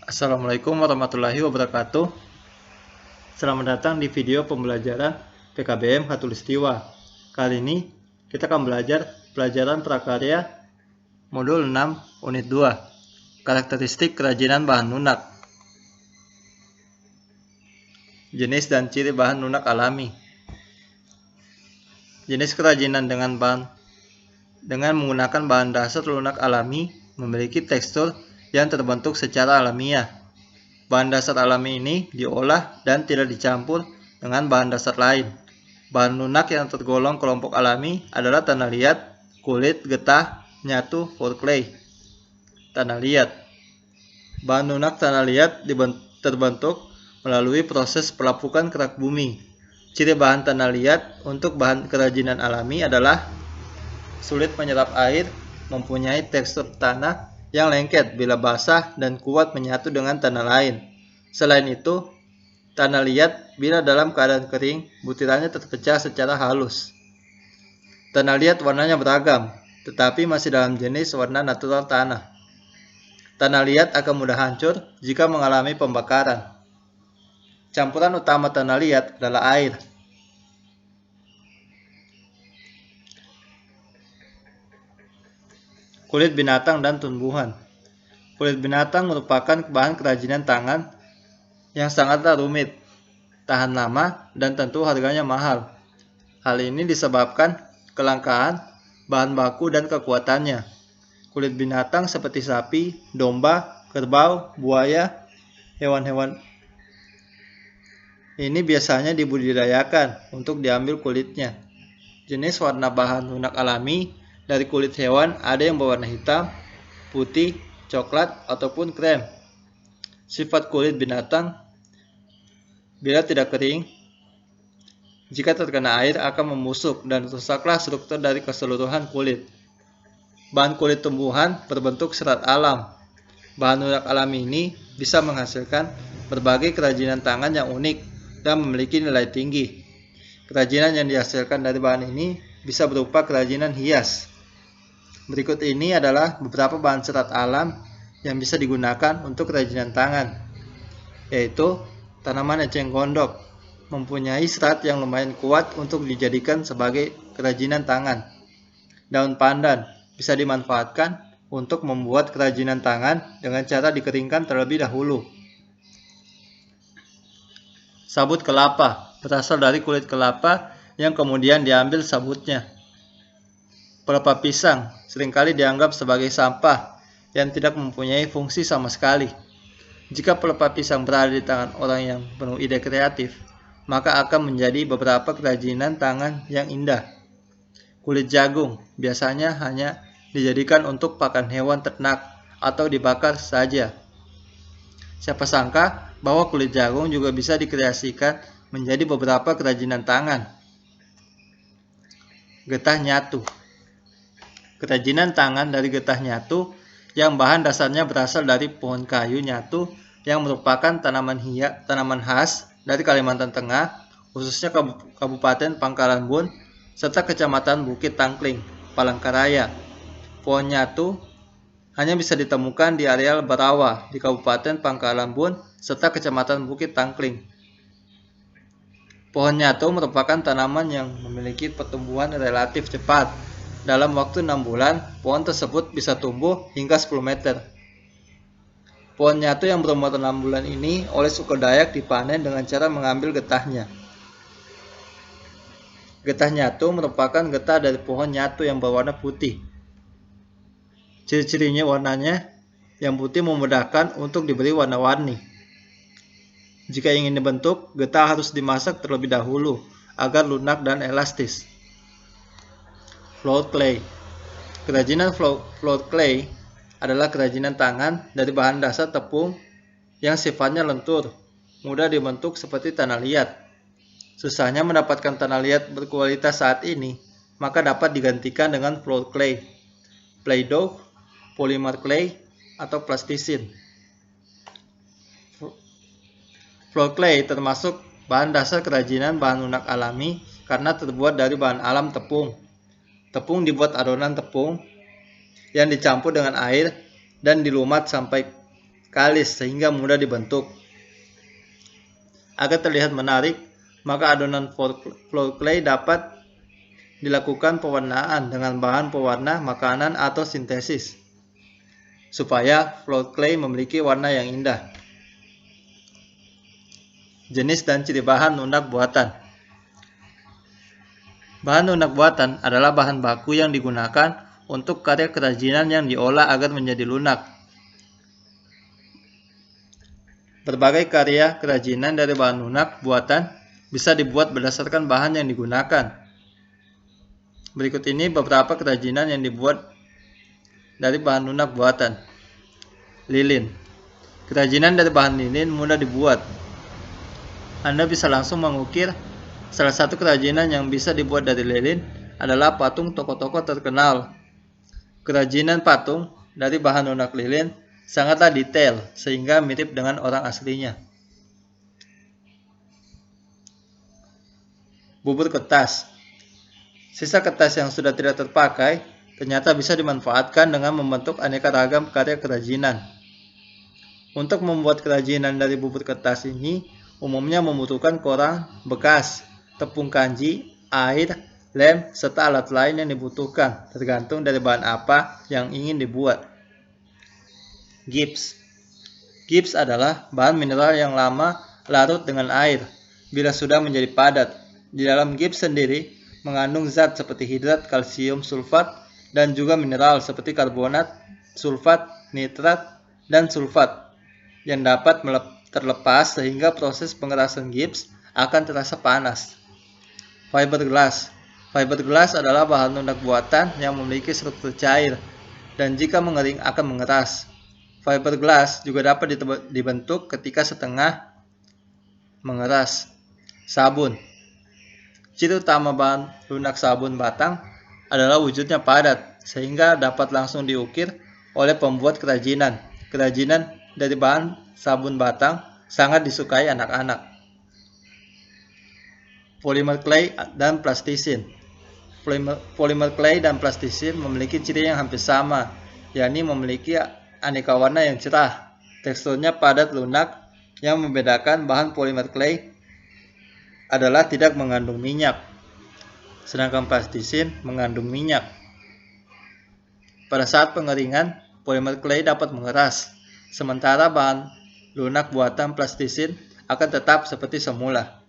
Assalamualaikum warahmatullahi wabarakatuh. Selamat datang di video pembelajaran PKBM Khatulistiwa. Kali ini kita akan belajar pelajaran prakarya modul 6 unit 2, karakteristik kerajinan bahan lunak. Jenis dan ciri bahan lunak alami. Jenis kerajinan dengan menggunakan bahan dasar lunak alami memiliki tekstur yang terbentuk secara alamiah. Bahan dasar alami ini diolah dan tidak dicampur dengan bahan dasar lain. Bahan lunak yang tergolong kelompok alami adalah tanah liat, kulit, getah, nyatu, floor clay. Tanah liat. Bahan lunak tanah liat terbentuk melalui proses pelapukan kerak bumi. Ciri bahan tanah liat untuk bahan kerajinan alami adalah sulit menyerap air, mempunyai tekstur tanah yang lengket bila basah dan kuat menyatu dengan tanah lain. Selain itu, tanah liat bila dalam keadaan kering, butirannya terpecah secara halus. Tanah liat warnanya beragam, tetapi masih dalam jenis warna natural tanah. Tanah liat akan mudah hancur jika mengalami pembakaran. Campuran utama tanah liat adalah air. Kulit binatang dan tumbuhan. Kulit binatang merupakan bahan kerajinan tangan yang sangatlah rumit, tahan lama, dan tentu harganya mahal. Hal ini disebabkan kelangkaan bahan baku dan kekuatannya. Kulit binatang seperti sapi, domba, kerbau, buaya, hewan-hewan ini biasanya dibudidayakan untuk diambil kulitnya. Jenis warna bahan lunak alami dari kulit hewan ada yang berwarna hitam, putih, coklat, ataupun krem. Sifat kulit binatang bila tidak kering, jika terkena air akan membusuk dan rusaklah struktur dari keseluruhan kulit. Bahan kulit tumbuhan berbentuk serat alam. Bahan lunak alami ini bisa menghasilkan berbagai kerajinan tangan yang unik dan memiliki nilai tinggi. Kerajinan yang dihasilkan dari bahan ini bisa berupa kerajinan hias. Berikut ini adalah beberapa bahan serat alam yang bisa digunakan untuk kerajinan tangan, yaitu tanaman eceng gondok, mempunyai serat yang lumayan kuat untuk dijadikan sebagai kerajinan tangan. Daun pandan bisa dimanfaatkan untuk membuat kerajinan tangan dengan cara dikeringkan terlebih dahulu. Sabut kelapa berasal dari kulit kelapa yang kemudian diambil sabutnya. Pelepah pisang seringkali dianggap sebagai sampah yang tidak mempunyai fungsi sama sekali. Jika pelepah pisang berada di tangan orang yang penuh ide kreatif, maka akan menjadi beberapa kerajinan tangan yang indah. Kulit jagung biasanya hanya dijadikan untuk pakan hewan ternak atau dibakar saja. Siapa sangka bahwa kulit jagung juga bisa dikreasikan menjadi beberapa kerajinan tangan. Getah nyatu. Kerajinan tangan dari getah nyatu yang bahan dasarnya berasal dari pohon kayu nyatu yang merupakan tanaman khas dari Kalimantan Tengah, khususnya Kabupaten Pangkalan Bun serta Kecamatan Bukit Tangkling, Palangkaraya. Pohon nyatu hanya bisa ditemukan di areal Barawa di Kabupaten Pangkalan Bun serta Kecamatan Bukit Tangkling. Pohon nyatu merupakan tanaman yang memiliki pertumbuhan relatif cepat. Dalam waktu 6 bulan, pohon tersebut bisa tumbuh hingga 10 meter. Pohon nyatu yang berumur 6 bulan ini oleh suku Dayak dipanen dengan cara mengambil getahnya. Getah nyatu merupakan getah dari pohon nyatu yang berwarna putih. Ciri-cirinya warnanya yang putih memudahkan untuk diberi warna-warni. Jika ingin dibentuk, getah harus dimasak terlebih dahulu agar lunak dan elastis. Floor clay. Kerajinan floor clay adalah kerajinan tangan dari bahan dasar tepung yang sifatnya lentur, mudah dibentuk seperti tanah liat. Susahnya mendapatkan tanah liat berkualitas saat ini, maka dapat digantikan dengan floor clay, play-doh, polymer clay, atau plastisin. Floor clay termasuk bahan dasar kerajinan bahan lunak alami karena terbuat dari bahan alam tepung. Tepung dibuat adonan tepung yang dicampur dengan air dan dilumat sampai kalis sehingga mudah dibentuk. Agar terlihat menarik, maka adonan floor clay dapat dilakukan pewarnaan dengan bahan pewarna makanan atau sintesis, supaya floor clay memiliki warna yang indah. Jenis dan ciri bahan lunak buatan. Bahan lunak buatan adalah bahan baku yang digunakan untuk karya kerajinan yang diolah agar menjadi lunak. Berbagai karya kerajinan dari bahan lunak buatan bisa dibuat berdasarkan bahan yang digunakan. Berikut ini beberapa kerajinan yang dibuat dari bahan lunak buatan. Lilin. Kerajinan dari bahan lilin mudah dibuat. Anda bisa langsung mengukir. Salah satu kerajinan yang bisa dibuat dari lilin adalah patung tokoh-tokoh terkenal. Kerajinan patung dari bahan lunak lilin sangatlah detail sehingga mirip dengan orang aslinya. Bubur kertas. Sisa kertas yang sudah tidak terpakai ternyata bisa dimanfaatkan dengan membentuk aneka ragam karya kerajinan. Untuk membuat kerajinan dari bubur kertas ini umumnya membutuhkan koran bekas, tepung kanji, air, lem, serta alat lain yang dibutuhkan tergantung dari bahan apa yang ingin dibuat. Gips. Gips adalah bahan mineral yang lama larut dengan air bila sudah menjadi padat. Di dalam gips sendiri mengandung zat seperti hidrat kalsium sulfat dan juga mineral seperti karbonat, sulfat, nitrat, dan sulfat yang dapat terlepas sehingga proses pengerasan gips akan terasa panas. Fiberglass. Fiberglass adalah bahan lunak buatan yang memiliki struktur cair dan jika mengering akan mengeras. Fiberglass juga dapat dibentuk ketika setengah mengeras. Sabun. Ciri utama bahan lunak sabun batang adalah wujudnya padat sehingga dapat langsung diukir oleh pembuat kerajinan. Kerajinan dari bahan sabun batang sangat disukai anak-anak. Polymer clay dan plastisin. Polymer clay dan plastisin memiliki ciri yang hampir sama, yakni memiliki aneka warna yang cerah. Teksturnya padat lunak. Yang membedakan bahan polymer clay adalah tidak mengandung minyak, sedangkan plastisin mengandung minyak. Pada saat pengeringan, polymer clay dapat mengeras, sementara bahan lunak buatan plastisin akan tetap seperti semula.